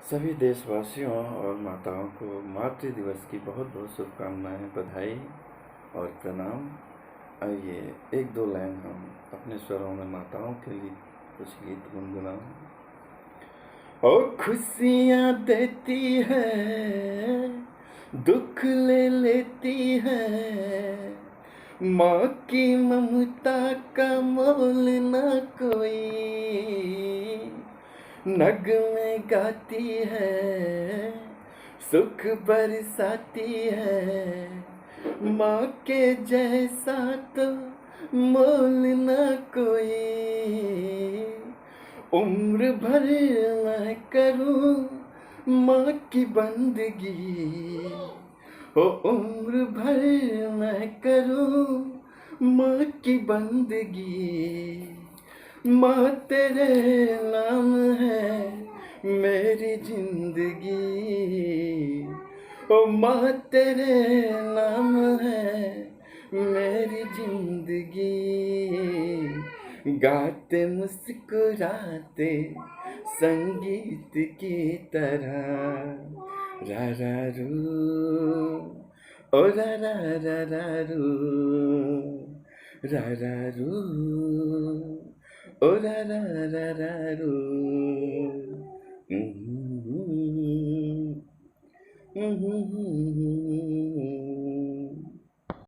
सभी देशवासियों और माताओं को मातृ दिवस की बहुत बहुत शुभकामनाएं, बधाई और प्रणाम। आइए एक दो लाइन हम अपने स्वरों में माताओं के लिए कुछ गीत गुनगुनाओ। ओ खुशियाँ देती है, दुख ले लेती है, माँ की ममता का मोल न कोई। नगमे गाती है, सुख बरसाती है, माँ के जैसा तो मोल न कोई। उम्र भर मैं करूँ माँ की बंदगी, ओ उम्र भर मैं करूँ माँ की बंदगी। माँ तेरे नाम है मेरी जिंदगी, ओ माँ तेरे नाम है मेरी जिंदगी। गाते मुस्कुराते संगीत की तरह, रा रा रू, ओ रा रा रा रा रू, रा रा रू, ओ रा रा रा रा रू। हम्म, हम्म, हम्म, हम्म,